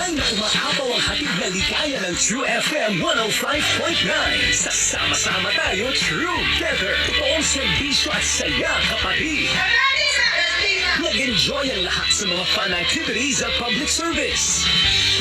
Dahil na umaapaw ang hatid na ligaya ng True FM 105.9. Sasama-sama tayo together. Totoong serbisyo at saya, kapatid. Mag-enjoy ang lahat sa mga fun activities at public service.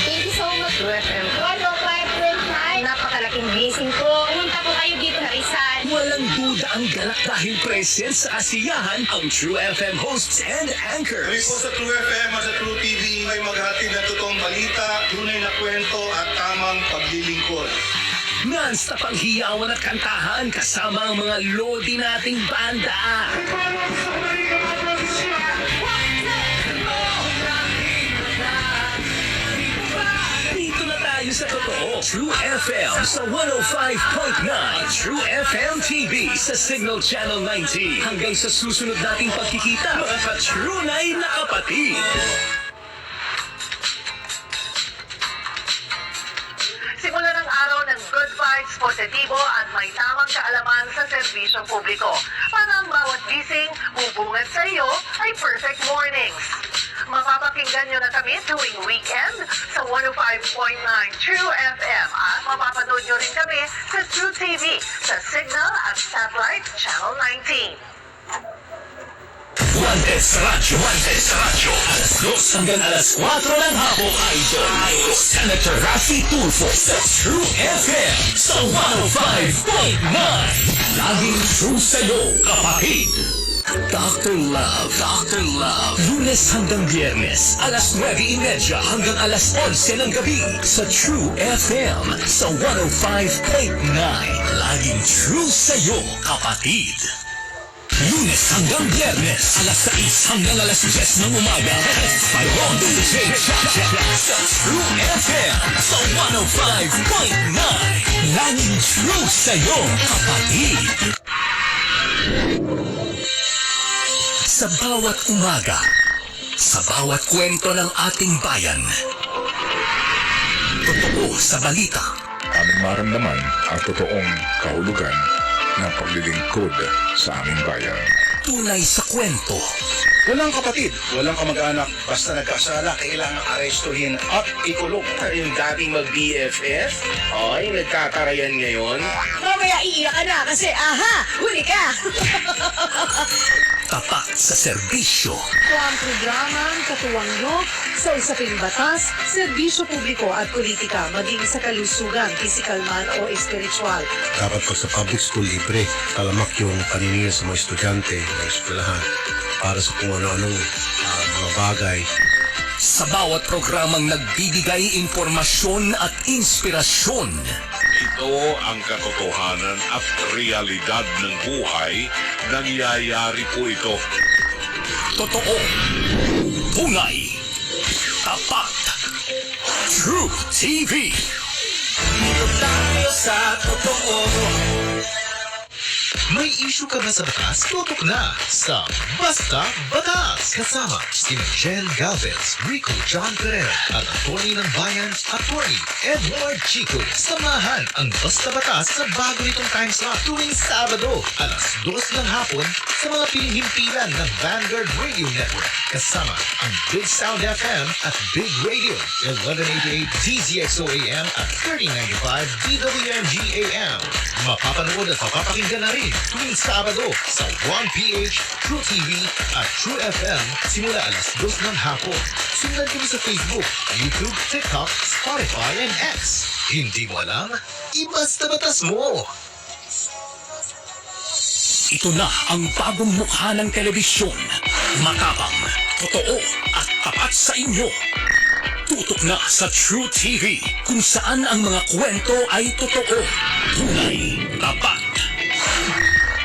Thank you so much, True FM. 105.9. Napakalaking blessing ko. Pumunta po kayo dito na Rizal. Walang duda ang galak dahil present sa kasiyahan ang True FM hosts and Kami anchors. po sa True FM at sa True TV ay maghatid na totoong balita, tunay na kwento at tamang paglilingkod. Non-stop ang hiyawan at kantahan kasama ang mga lodi nating banda. Dito na tayo sa totoo. True FM sa 105.9 at True FM TV sa Signal Channel 90. Hanggang sa susunod nating pagkikita, mga ka-Trunay na kapatid. Simula ng araw ng good vibes, positibo at may tamang kaalaman sa serbisyong publiko. Para ang bawat gising, bubungad sa iyo ay perfect mornings. Mapapakinggan nyo na kami tuwing weekend sa 105.9 True FM at mapapanood nyo rin kami sa True TV sa Signal at Satellite Channel 19. Wanted sa radyo. Alas 2 hanggang alas 4 ng hapon, idol. Senator Raffy Tulfo sa True FM sa 105.9. Laging true sa'yo, kapatid. Dr. Love. Lunes hanggang Biyernes, alas 9:30 hanggang alas 11 ng gabi sa True FM sa 105.9. Laging true sa'yo, kapatid. Lunes hanggang Biyernes, alas 6 hanggang alas 10 ng umaga. Ron DJ Chacha sa True FM sa 105.9. Laging true sa'yo, kapatid. Sa bawat umaga, sa bawat kwento ng ating bayan, totoo sa balita, Aming maramdaman ang totoong kahulugan ng paglilingkod sa aming bayan. tunay sa kwento, Walang kapatid, walang kamag-anak, basta nagkasala, kailangang arestuhin at ikulong. Yung dating mag-BFF, ay, nagkakarayan ngayon. Mamaya iiyak ka na kasi, huli ka! tapat sa serbisyo, Ito ang programang katuwang sa usaping batas, serbisyo publiko at politika, maging sa kalusugan, pisikal man o espiritual. Dapat pag sa public school libre, talamak yung paniningil sa mga estudyante ng eskwelahan para sa kung ano-anong mga bagay. sa bawat programang nagbibigay impormasyon at inspirasyon. Ito ang katotohanan at realidad ng buhay. Nangyayari po ito. Totoo, tunay, tapat, True TV. Dito tayo sa totoo. May issue ka ba sa batas? Tutok na sa Basta Batas. Kasama sina Jen Galvez, Rico John Pereira at Attorney ng Bayan, Attorney Edward Chico. Samahan ang Basta Batas sa bago nitong time slot tuwing Sabado, alas 2 ng hapon sa mga pinihimpilan ng Vanguard Radio Network. Kasama ang Big Sound FM at Big Radio, 1188 DZXO AM at 3095 DWMG AM. Mapapanood at mapapakinggan na rin tuwing Sabado sa 1PH, True TV at True FM simula alas 2 ng hapon. Sundan kami sa Facebook, YouTube, TikTok, Spotify, and X. Hindi mo alam? Ibasta batas mo! Ito na ang bagong mukha ng telebisyon. Matapang, totoo at tapat sa inyo. Tutok na sa True TV kung saan ang mga kwento ay totoo, tunay, tapat.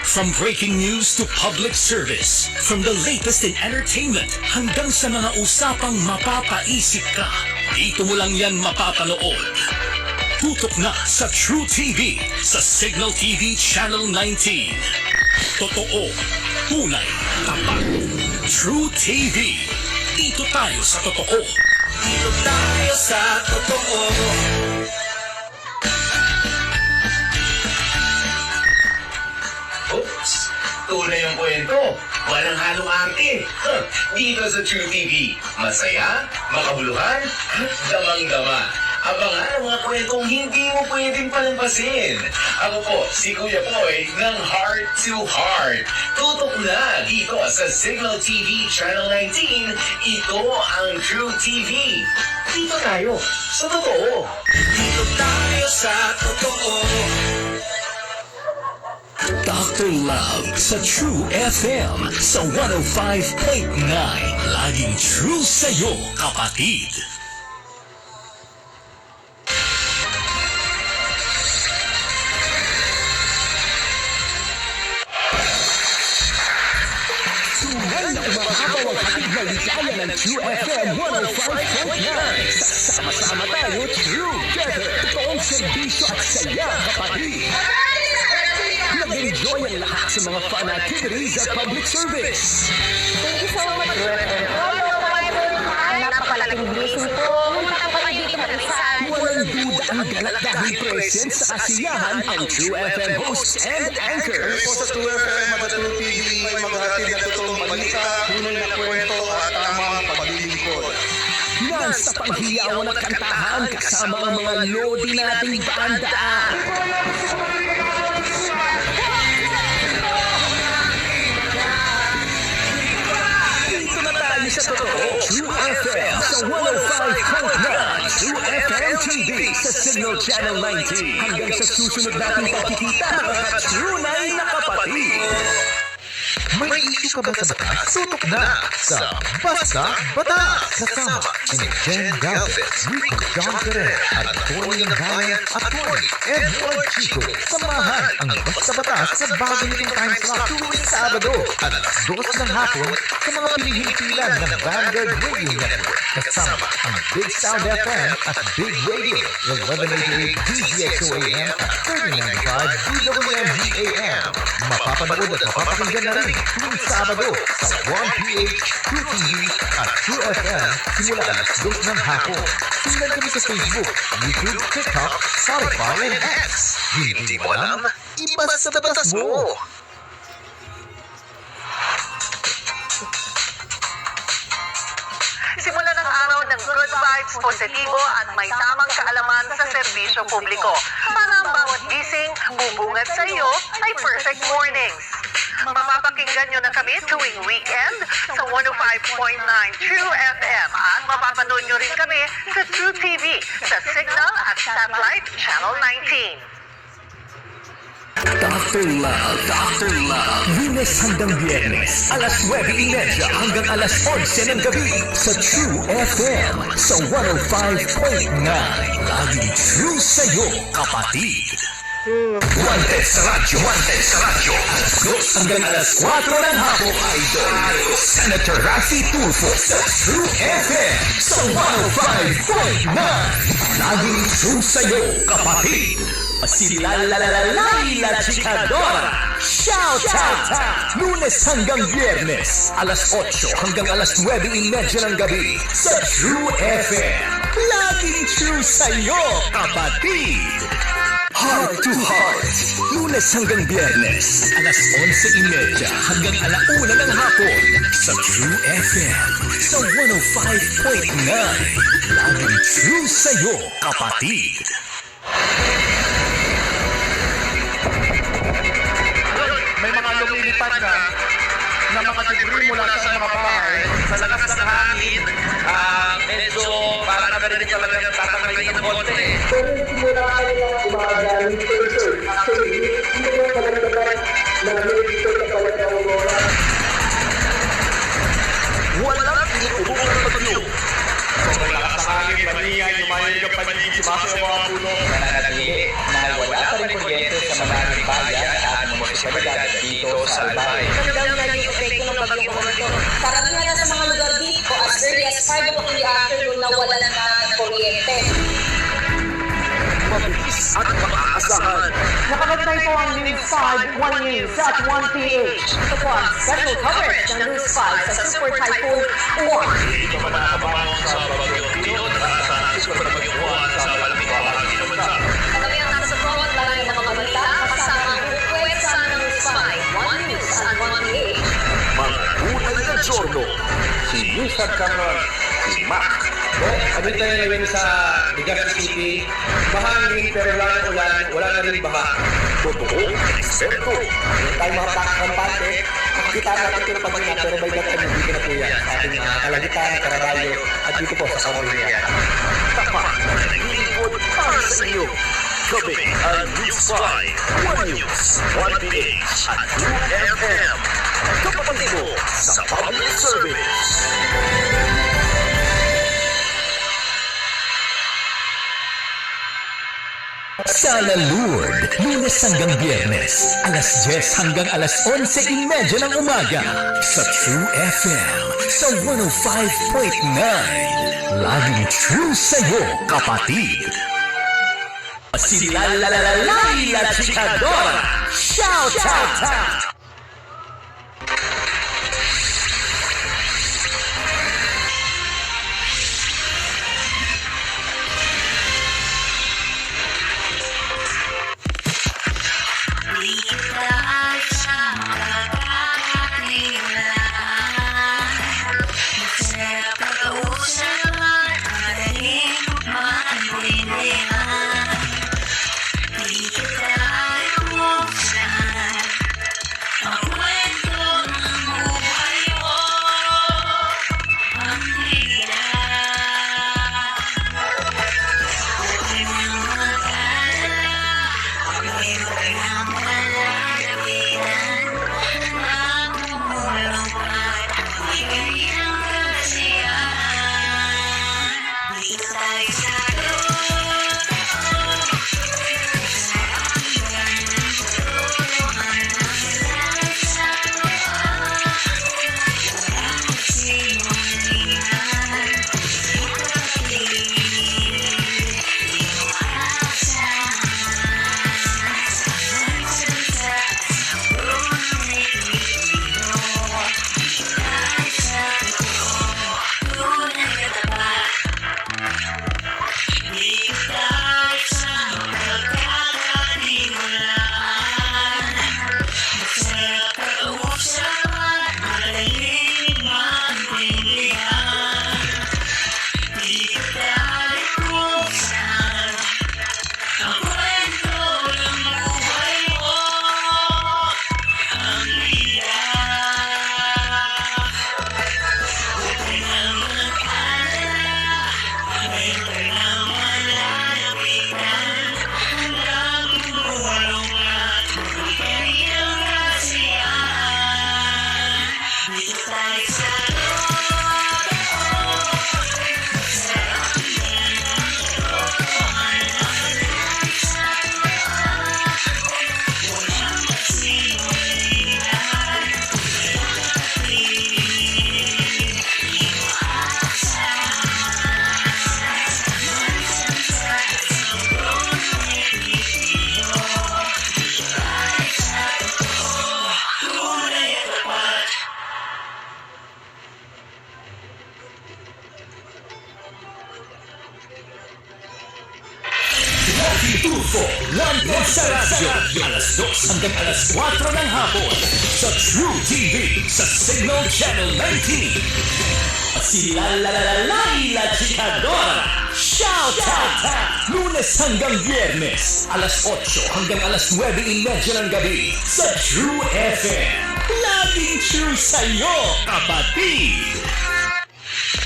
From breaking news to public service, from the latest in entertainment hanggang sa mga usapang mapapaisip ka, dito mo lang yan mapapanood. Tutok na sa True TV sa Signal TV Channel 19. Totoo, tunay, tapat. True TV. Dito tayo sa totoo. Dito tayo sa totoo. Oops, tunay yung kwento. Walang halong arte. Dito sa True TV. Masaya, makabuluhan, at damang-dama. Abangan ang mga kwentong hindi mo pwedeng palampasin. Ako po, si Kuya Boy ng Heart to Heart. Tutok na dito sa Signal TV Channel 19. Ito ang True TV. Dito tayo sa totoo. Dito tayo sa totoo. Dr. Love sa True FM sa 105.9. Laging true sa'yo, kapatid. Tunay na umahabaw ang hatid na ligaya ng True FM 105.9. Sama-sama tayo together. Totoong serbisyo at saya, kapatid. Nag-enjoy ang lahat sa mga fun activities at public service. Thank you so much, True FM. Napakalaking blessing po. Pumunta po kayo dito mag-isa. Walang duda ang galak dahil present sa kasiyahan ang True FM hosts and anchors. Po sa True FM at True TV ay maghatid ng totoong balita, tunay na kwento at tamang paglilingkod. Yan sa panghiyawan at kantahan kasama ang mga lodi nating banda. Dito na tayo sa totoo. True FM sa 105.9. True FM TV sa Signal Channel 19. Hanggang sa susunod nating pagkikita, mga trunay na kapatid. May issue ka ba sa batas? Tutok na sa Basta Batas! Kasama si Jen Galvez, Rico John Perez, at Atty. ng Bayan, Atty. Edward Chico. Samahan ang Basta Batas sa bago nitong time slot tuwing Sabado at alas 2 ng hapon sa mga pinihimpilan ng Vanguard Radio Network. Kasama ang Big Sound FM at Big Radio, 1188 DZXO AM at 3095 DWMG AM. Mapapanood at mapapakinggan na rin tuwing Sabado sa 1PH, True TV at True FM simula alas 2 ng hapon. Sundan kami sa Facebook, YouTube, TikTok, Spotify, and X. Hindi mo alam? Iba sa batas mo! Simula ng araw ng good vibes, positibo at may tamang kaalaman sa serbisyo publiko. Para ang bawat gising, bubungad sa iyo ay perfect mornings. Mapapakinggan nyo na kami tuwing weekend sa 105.9 True FM at mapapanood nyo rin kami sa True TV sa Signal at Satellite Channel 19. Dr. Love, Lunes hanggang Biyernes, alas 9:30 hanggang alas 11 ng gabi sa True FM sa 105.9. Laging true sa'yo, kapatid. Wanted sa radyo. Alas 2 hanggang alas 4 ng hapon, idol. Senator Rafi Tulfo sa True FM sa 105.9. Laging true sa'yo, kapatid. Laila Chikadora. Shout out! Lunes hanggang Biyernes, alas 8 hanggang alas 9:30 ng gabi sa True FM. Laging true sa'yo, kapatid. Heart to Heart. Lunes hanggang Biyernes, alas 11:30 hanggang alauna ng hapon sa True FM sa 105.9. Laging true sa'yo, kapatid. May mga lumilipad na mga debris mula sa mga bahay. Sa lakas ng hangin, medyo parang nakarinig talaga yung tatangay ng konti. Walang tinutulungan ng bagyo. Sobrang lakas ng hangin, maningan, yumayin ka paligid si Masa yung mga puno. Nananatili na wala pa rin kuryente sa maraming bayan at munisipalidad dito sa Albay. Hanggang naging epekto ng bagyong Ordo. Karamihan sa mga lugar dito as early as 5 o'clock in the afternoon nawalan na ng kuryente. Mabilis at maaasahan. Nakabagtay po ang News 5, 1 News at 1 PH. Ito po ang special coverage ng News 5 sa Super Typhoon Juan. Hindi ka pa nakakabangon sa bagyong Piot at sa super bagyong Juan sa malamig bahagi ng bansa. Kami ang nasa front line ng mga balita kasama ang request sa News 5, 1 News at 1 si Yusad Cameron, si Mac. Ano tayo ngayon sa Legazpi City? Mahangin pero wala ng ulan, wala na rin baha. Totoo, eksperto. Tayo mga kampante, kita natin ito pag nga pero may dapat dito na po yan sa ating Kalagitan, Caraballo at dito po sa Camarillo. Tapak na naglilingkod para sa iyo. Kami ang News 5, 1 News, 1 PH at 2 FM. Kapatid mo sa public service. Sala Lourdes, Lunes hanggang Biyernes, alas 10 hanggang alas 11:30 ng umaga sa True FM sa 105.9. Laging true sa'yo, kapatid. Si La Chikadora, shout out! Tulfo, London sa radyo, alas 2 hanggang alas 4 ng hapon sa True TV sa Signal Channel 19. At si La Chikadora, shout out! Lunes hanggang Biyernes, alas 8 hanggang alas 9:30 ng gabi sa True FM. Laging true sa'yo, kapatid!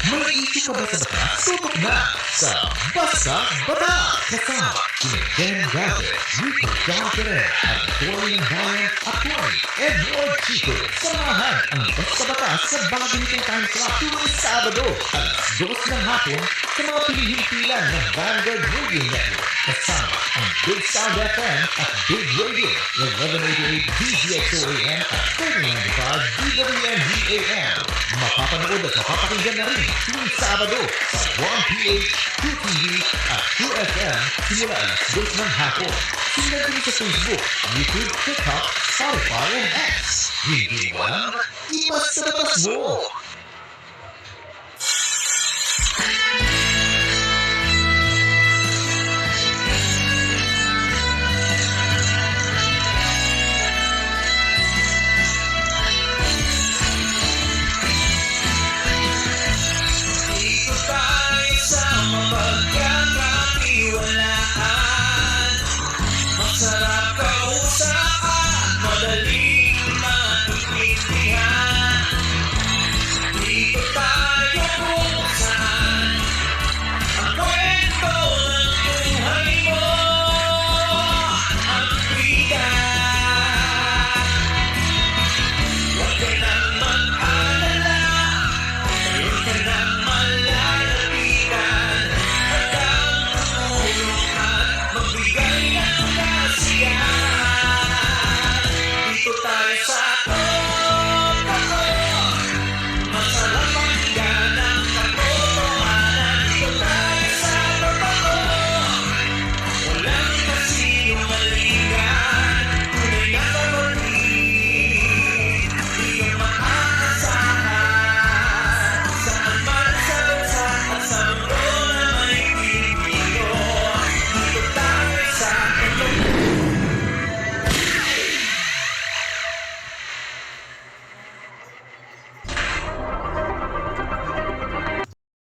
Makikinig ka ba sa batas? Tutok na sa Basta Batas! Kasama si Jen Gavin, Rico John Perez, at Tori ng Bayan at Tori, Edward Chico. Samahan ang Basta Batas sa bagong time slot tuwing Sabado, alas 2 ng hapon sa mga pilihing pila ng Vanguard Radio Network. Kasama ang Big Sound FM at Big Radio, 1188 DZXO AM at 3095 DWND AM. Mapapanood at mapapakinggan na rin tuwing Sabado sa 1PH, 2TV at 2FM simula alas 2 ng hapon. Sundan din sa Facebook, YouTube, TikTok, Spotify, and X. Hindi mo alam? Ipas sa batas mo!